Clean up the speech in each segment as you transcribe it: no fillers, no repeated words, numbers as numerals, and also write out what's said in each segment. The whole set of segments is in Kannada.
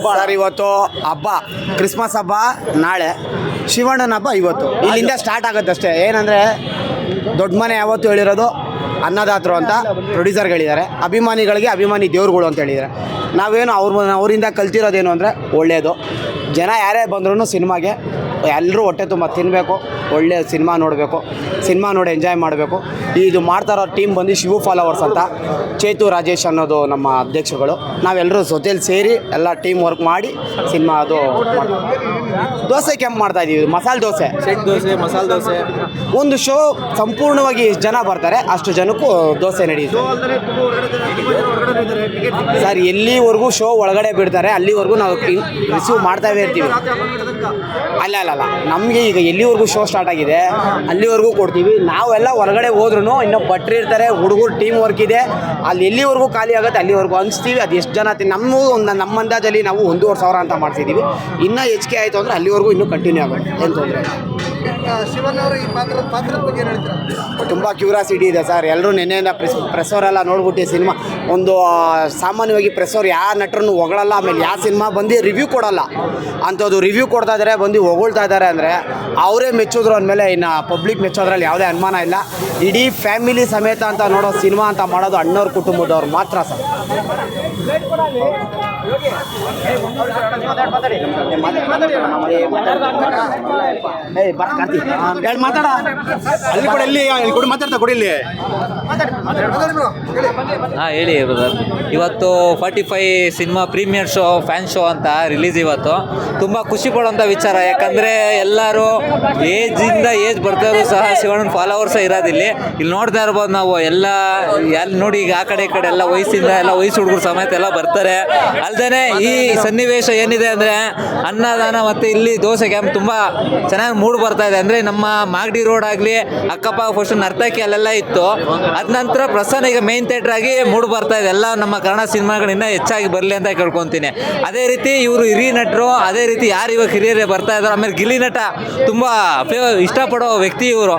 ಸರ್ ಇವತ್ತು ಹಬ್ಬ, ಕ್ರಿಸ್ಮಸ್ ಹಬ್ಬ ನಾಳೆ, ಶಿವಣ್ಣನ ಹಬ್ಬ ಇವತ್ತು. ಇಲ್ಲಿಂದ ಸ್ಟಾರ್ಟ್ ಆಗುತ್ತೆ ಅಷ್ಟೇ. ಏನಂದರೆ ದೊಡ್ಡ ಮನೆ ಯಾವತ್ತು ಹೇಳಿರೋದು ಅನ್ನದಾತರು ಅಂತ ಪ್ರೊಡ್ಯೂಸರ್ಗಳಿದ್ದಾರೆ. ಅಭಿಮಾನಿಗಳಿಗೆ ಅಭಿಮಾನಿ ದೇವ್ರುಗಳು ಅಂತ ಹೇಳಿದ್ದಾರೆ. ನಾವೇನು ಅವರಿಂದ ಕಲ್ತಿರೋದೇನು ಅಂದರೆ ಒಳ್ಳೆಯದು. ಜನ ಯಾರೇ ಬಂದ್ರೂ ಸಿನಿಮಾಗೆ ಎಲ್ಲರೂ ಹೊಟ್ಟೆ ತುಂಬ ತಿನ್ನಬೇಕು, ಒಳ್ಳೆಯ ಸಿನಿಮಾ ನೋಡಬೇಕು, ಸಿನಿಮಾ ನೋಡಿ ಎಂಜಾಯ್ ಮಾಡಬೇಕು. ಇದು ಮಾಡ್ತಾರೋ ಟೀಮ್ ಬಂದು ಶಿವು ಫಾಲೋವರ್ಸ್ ಅಂತ, ಚೇತು ರಾಜೇಶ್ ಅನ್ನೋದು ನಮ್ಮ ಅಧ್ಯಕ್ಷರುಗಳು. ನಾವೆಲ್ಲರೂ ಜೊತೇಲಿ ಸೇರಿ ಎಲ್ಲ ಟೀಮ್ ವರ್ಕ್ ಮಾಡಿ ಸಿನಿಮಾ ಅದು ದೋಸೆ ಕೆಂಪು ಮಾಡ್ತಾಯಿದ್ದೀವಿ. ಮಸಾಲೆ ದೋಸೆ, ಸೆಟ್ ದೋಸೆ, ಮಸಾಲೆ ದೋಸೆ. ಒಂದು ಶೋ ಸಂಪೂರ್ಣವಾಗಿ ಎಷ್ಟು ಜನ ಬರ್ತಾರೆ ಅಷ್ಟು ಜನಕ್ಕೂ ದೋಸೆ ನಡೆಯುತ್ತೆ ಸರ್. ಎಲ್ಲಿವರೆಗೂ ಶೋ ಒಳಗಡೆ ಬಿಡ್ತಾರೆ ಅಲ್ಲಿವರೆಗೂ ನಾವು ರಿಸೀವ್ ಮಾಡ್ತಾವೇ ಇರ್ತೀವಿ. ಅಲ್ಲ ನಮಗೆ ಈಗ ಎಲ್ಲಿವರೆಗೂ ಶೋ ಸ್ಟಾರ್ಟ್ ಆಗಿದೆ ಅಲ್ಲಿವರೆಗೂ ಕೊಡ್ತೀವಿ. ನಾವೆಲ್ಲ ಹೊರಗಡೆ ಹೋದ್ರೂ ಇನ್ನೂ ಭಟ್ರು ಇರ್ತಾರೆ, ಹುಡುಗರು ಟೀಮ್ ವರ್ಕ್ ಇದೆ. ಅಲ್ಲಿ ಎಲ್ಲಿವರೆಗೂ ಖಾಲಿ ಆಗುತ್ತೆ ಅಲ್ಲಿವರೆಗೂ ಹಂಚ್ತೀವಿ. ಅದು ಎಷ್ಟು ಜನ ನಮ್ಮ ಅಂದಾಜಲ್ಲಿ ನಾವು 1,500 ಅಂತ ಮಾಡ್ತಿದ್ದೀವಿ. ಇನ್ನೂ ಹೆಚ್ಚಿಗೆ ಆಯಿತು ಅಂದರೆ ಅಲ್ಲಿವರೆಗೂ ಇನ್ನೂ ಕಂಟಿನ್ಯೂ ಆಗುತ್ತೆ. ಏನು ತೊಂದರೆ ಶಿವಣ್ಣವರು ಈ ಪಾತ್ರದ ಬಗ್ಗೆ ಏನು ಹೇಳ್ತೀರಾ? ತುಂಬ ಕ್ಯೂರಿಯಾಸಿಟಿ ಇದೆ ಸರ್. ಎಲ್ಲರೂ ನೆನ್ನೆಯಿಂದ ಪ್ರೆಸ್ಸವರೆಲ್ಲ ನೋಡ್ಬಿಟ್ಟು ಸಿನಿಮಾ ಒಂದು ಸಾಮಾನ್ಯವಾಗಿ ಪ್ರೆಸ್ಸವ್ರು ಯಾವ ನಟರನ್ನು ಹೊಗಳಲ್ಲ, ಆಮೇಲೆ ಯಾವ ಸಿನಿಮಾ ಬಂದು ರಿವ್ಯೂ ಕೊಡೋಲ್ಲ. ಅಂಥದ್ದು ರಿವ್ಯೂ ಕೊಡ್ತಾ ಇದ್ದಾರೆ, ಬಂದು ಹೊಗಳ್ತಾ ಇದ್ದಾರೆ ಅಂದರೆ ಅವರೇ ಮೆಚ್ಚೋದ್ರು ಅಂದಮೇಲೆ ಇನ್ನು ಪಬ್ಲಿಕ್ ಮೆಚ್ಚೋದ್ರಲ್ಲಿ ಯಾವುದೇ ಅನುಮಾನ ಇಲ್ಲ. ಇಡೀ ಫ್ಯಾಮಿಲಿ ಸಮೇತ ಅಂತ ನೋಡೋ ಸಿನಿಮಾ ಅಂತ ಮಾಡೋದು ಅಣ್ಣವ್ರ ಕುಟುಂಬದವ್ರು ಮಾತ್ರ ಸರ್. ಮಾತಾಡ ಅಲ್ಲಿ ಕೂಡ ಇಲ್ಲಿ ಕೂಡ ಮಾತಾಡ್ತಾ ಕೊಡಿ ಇಲ್ಲಿ. ಹೇಳಿ ಬ್ರದರ್. ಇವತ್ತು 45 cinema premiere show, fan show ಅಂತ ರಿಲೀಸ್. ಇವತ್ತು ತುಂಬ ಖುಷಿ ಪಡುವಂಥ ವಿಚಾರ. ಯಾಕಂದರೆ ಎಲ್ಲರೂ ಏಜಿಂದ ಏಜ್ ಬರ್ತಾರೂ ಸಹ ಶಿವಣ್ಣನ ಫಾಲೋವರ್ಸೇ ಇರೋದಿಲ್ಲಿ. ಇಲ್ಲಿ ನೋಡ್ತಾ ಇರ್ಬೋದು ನಾವು ಎಲ್ಲ ನೋಡಿ. ಈಗ ಆ ಕಡೆ ಈ ಕಡೆ ಎಲ್ಲ ವಯಸ್ಸಿಂದ ಎಲ್ಲ ವಯಸ್ಸು ಹುಡುಗರು ಸಮೇತ ಎಲ್ಲ ಬರ್ತಾರೆ. ಅಲ್ಲದೆ ಈ ಸನ್ನಿವೇಶ ಏನಿದೆ ಅಂದರೆ ಅನ್ನದಾನ ಮತ್ತು ಇಲ್ಲಿ ದೋಸೆ ಕ್ಯಾಂಪ್ ತುಂಬ ಚೆನ್ನಾಗಿ ಮೂಡ್ ಬರ್ತಾ ಇದೆ. ಅಂದರೆ ನಮ್ಮ ಮಾಗಡಿ ರೋಡ್ ಆಗಲಿ ಅಕ್ಕಪ್ಪ ಫಸ್ಟ್ ನರ್ತಕಿ ಅಲ್ಲೆಲ್ಲ ಇತ್ತು. ಅದ ನಂತರ ಪ್ರಸನ್ನ ಈಗ ಮೇನ್ ಥಿಯೇಟ್ರ್ ಆಗಿ ಮೂಡ್ ಬರ್ತಾ ಇದೆ. ಎಲ್ಲ ನಮ್ಮ ಕನ್ನಡ ಸಿನಿಮಾಗಳು ಇನ್ನೂ ಹೆಚ್ಚಾಗಿ ಬರಲಿ ಅಂತ ಕೇಳ್ಕೊತೀನಿ. ಅದೇ ರೀತಿ ಇವರು ಹಿರಿಯ ನಟರು, ಅದೇ ರೀತಿ ಯಾರು ಇವಾಗ ಹಿರಿಯರೇ ಬರ್ತಾ ಇದ್ದಾರೆ. ಆಮೇಲೆ ಗಿಲ್ಲಿ ನಟ ತುಂಬ ಇಷ್ಟಪಡೋ ವ್ಯಕ್ತಿ ಇವರು,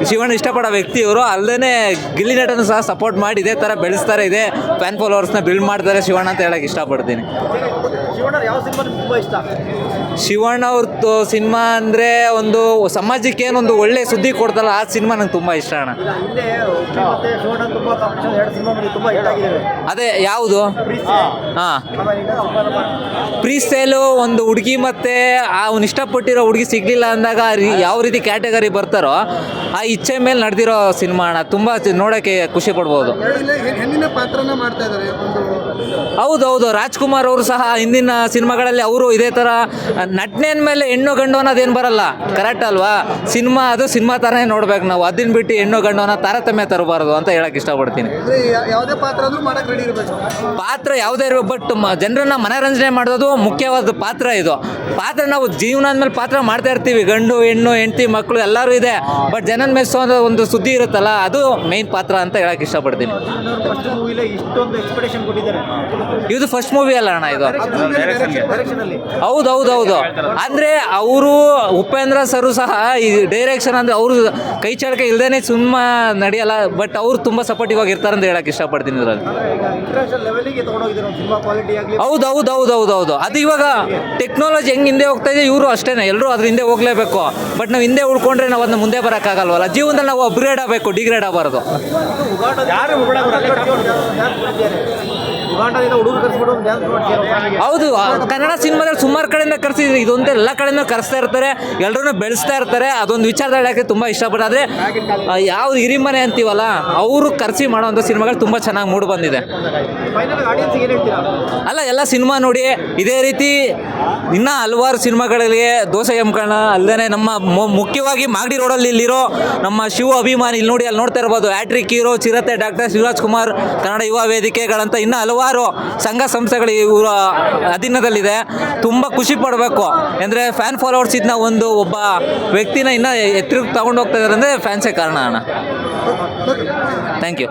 ಶಿವಣ್ಣ ಇಷ್ಟಪಡೋ ವ್ಯಕ್ತಿ ಇವರು. ಅಲ್ಲದೆ ಗಿಲ್ಲಿ ನಟನು ಸಹ ಸಪೋರ್ಟ್ ಮಾಡಿ ಇದೇ ಥರ ಬೆಳೆಸ್ತಾರೆ, ಇದೇ ಫ್ಯಾನ್ ಫಾಲೋವರ್ಸ್ನ ಬಿಲ್ಡ್ ಮಾಡ್ತಾರೆ ಶಿವಣ್ಣ ಅಂತ ಹೇಳಕ್ಕೆ ಇಷ್ಟಪಡ್ತೀನಿ. ಶಿವಣ್ಣ ಅವ್ರದ್ದು ಸಿನಿಮಾ ಅಂದರೆ ಒಂದು ಸಮಾಜಕ್ಕೆ ಏನೊಂದು ಒಳ್ಳೆ ಸುದ್ದಿ ಕೊಡ್ತಲ್ಲ, ಆ ಸಿನಿಮಾ ನಂಗೆ ತುಂಬ ಇಷ್ಟ ಅಣ್ಣ. ಅದೇ ಯಾವುದು? ಹಾಂ, ಪ್ರೀ ಸೇಲು. ಒಂದು ಹುಡುಗಿ ಮತ್ತು ಅವ್ನು ಇಷ್ಟಪಟ್ಟಿರೋ ಹುಡುಗಿ ಸಿಗಲಿಲ್ಲ ಅಂದಾಗ ಯಾವ ರೀತಿ ಕ್ಯಾಟಗರಿ ಬರ್ತಾರೋ ಆ ಇಚ್ಛೆ ಮೇಲೆ ನಡೆದಿರೋ ಸಿನಿಮಾ ಅಣ್ಣ. ತುಂಬ ನೋಡೋಕ್ಕೆ ಖುಷಿ ಪಡ್ಬೋದು. ಹೌದು, ರಾಜ್ಕುಮಾರ್ ಅವರು ಸಹ ಹಿಂದಿನ ಸಿನಿಮಾಗಳಲ್ಲಿ ಅವರು ಇದೇ ಥರ ನಟನೆ ಮೇಲೆ ಹೆಣ್ಣು ಗಂಡು ಅನ್ನೋದೇನು ಬರಲ್ಲ, ಕರೆಕ್ಟ್ ಅಲ್ವಾ? ಸಿನಿಮಾ ಅದು ಸಿನಿಮಾ ಥರನೇ ನೋಡ್ಬೇಕು ನಾವು. ಅದನ್ನ ಬಿಟ್ಟು ಹೆಣ್ಣು ಗಂಡು ಅನ್ನೋ ತಾರತಮ್ಯ ತರಬಾರ್ದು ಅಂತ ಹೇಳಕ್ಕೆ ಇಷ್ಟಪಡ್ತೀನಿ. ಪಾತ್ರ ಯಾವುದೇ ಇರಬೇಕು, ಬಟ್ ಜನರನ್ನ ಮನರಂಜನೆ ಮಾಡೋದು ಮುಖ್ಯವಾದ ಪಾತ್ರ. ಇದು ಪಾತ್ರ ನಾವು ಜೀವನ ಅಂದಮೇಲೆ ಪಾತ್ರ ಮಾಡ್ತಾ ಇರ್ತೀವಿ. ಗಂಡು ಹೆಣ್ಣು ಹೆಂಡತಿ ಮಕ್ಕಳು ಎಲ್ಲರೂ ಇದೆ, ಬಟ್ ಜನನ ಮೆಚ್ಚೋ ಒಂದು ಸುದ್ದಿ ಇರುತ್ತಲ್ಲ, ಅದು ಮೇನ್ ಪಾತ್ರ ಅಂತ ಹೇಳಕ್ಕೆ ಇಷ್ಟಪಡ್ತೀನಿ. ಇದು ಫಸ್ಟ್ ಮೂವಿ ಅಲ್ಲ ಅಣ್ಣ, ಇದು ಹೌದು. ಅಂದರೆ ಅವರು ಉಪೇಂದ್ರ ಸರು ಸಹ ಈ ಡೈರೆಕ್ಷನ್ ಅಂದರೆ ಅವರು ಕೈ ಚಳಕೆ ಇಲ್ಲದೇ ಸಿನಿಮಾ ನಡೆಯಲ್ಲ, ಬಟ್ ಅವರು ತುಂಬ ಸಪೋರ್ಟಿವ್ ಆಗಿರ್ತಾರೆ ಅಂತ ಹೇಳಕ್ಕೆ ಇಷ್ಟಪಡ್ತೀನಿ ಇದರಲ್ಲಿ. ಹೌದು. ಅದು ಇವಾಗ ಟೆಕ್ನಾಲಜಿ ಹೆಂಗೆ ಹಿಂದೆ ಹೋಗ್ತಾ ಇದೆ, ಇವರು ಅಷ್ಟೇ, ಎಲ್ಲರೂ ಅದ್ರ ಹಿಂದೆ ಹೋಗಲೇಬೇಕು. ಬಟ್ ನಾವು ಹಿಂದೆ ಉಳ್ಕೊಂಡ್ರೆ ನಾವು ಅದನ್ನ ಮುಂದೆ ಬರೋಕ್ಕಾಗಲ್ವಲ್ಲ. ಜೀವನದಲ್ಲಿ ನಾವು ಅಪ್ಗ್ರೇಡ್ ಆಗಬೇಕು, ಡಿಗ್ರೇಡ್ ಆಗಬಾರ್ದು. ಹೌದು, ಕನ್ನಡ ಸಿನಿಮಾದಲ್ಲಿ ಸುಮಾರು ಕಡೆಯಿಂದ ಕರೆಸಿದ್ರು. ಇದೊಂದು ಎಲ್ಲ ಕಡೆಯಿಂದ ಕರೆಸ್ತಾ ಇರ್ತಾರೆ, ಎಲ್ಲರೂ ಬೆಳೆಸ್ತಾ ಇರ್ತಾರೆ. ಅದೊಂದು ವಿಚಾರದಲ್ಲಿ ಯಾಕೆ ತುಂಬ ಇಷ್ಟಪಡೋದ್ರೆ ಯಾವ್ದು ಹಿರಿಮನೆ ಅಂತೀವಲ್ಲ, ಅವರು ಕರೆಸಿ ಮಾಡೋವಂಥ ಸಿನಿಮಾಗಳು ತುಂಬ ಚೆನ್ನಾಗಿ ಮೂಡಿ ಬಂದಿದೆ. ಅಲ್ಲ, ಎಲ್ಲ ಸಿನಿಮಾ ನೋಡಿ ಇದೇ ರೀತಿ ಇನ್ನೂ ಹಲವಾರು ಸಿನಿಮಾಗಳಲ್ಲಿ ದೋಸೆ ಎಂಕಣ ಅಲ್ಲದೆ ನಮ್ಮ ಮುಖ್ಯವಾಗಿ ಮಾಗಡಿ ರೋಡಲ್ಲಿ ಇಲ್ಲಿರೋ ನಮ್ಮ ಶಿವ ಅಭಿಮಾನಿ ಇಲ್ಲಿ ನೋಡಿ, ಅಲ್ಲಿ ನೋಡ್ತಾ ಇರ್ಬೋದು. ಹ್ಯಾಟ್ರಿಕ್ ಹೀರೋ, ಚಿರತೆ, ಡಾಕ್ಟರ್ ಶಿವರಾಜ್ ಕುಮಾರ್, ಕನ್ನಡ ಯುವ ವೇದಿಕೆಗಳಂತ ಇನ್ನೂ ಹಲವಾರು ಸಂಘ ಸಂಸ್ಥೆಗಳು ಇವರ ಅಧೀನದಲ್ಲಿದೆ. ತುಂಬ ಖುಷಿ ಪಡಬೇಕು. ಅಂದರೆ ಫ್ಯಾನ್ ಫಾಲೋವರ್ಸ್ ಇದನ್ನ ಒಬ್ಬ ವ್ಯಕ್ತಿನ ಇನ್ನೂ ಎತ್ತರಕ್ಕೆ ತಗೊಂಡು ಹೋಗ್ತಾ ಇದ್ದಾರೆ ಅಂದರೆ ಫ್ಯಾನ್ಸೇ ಕಾರಣ ಅಣ್ಣ. Thank you.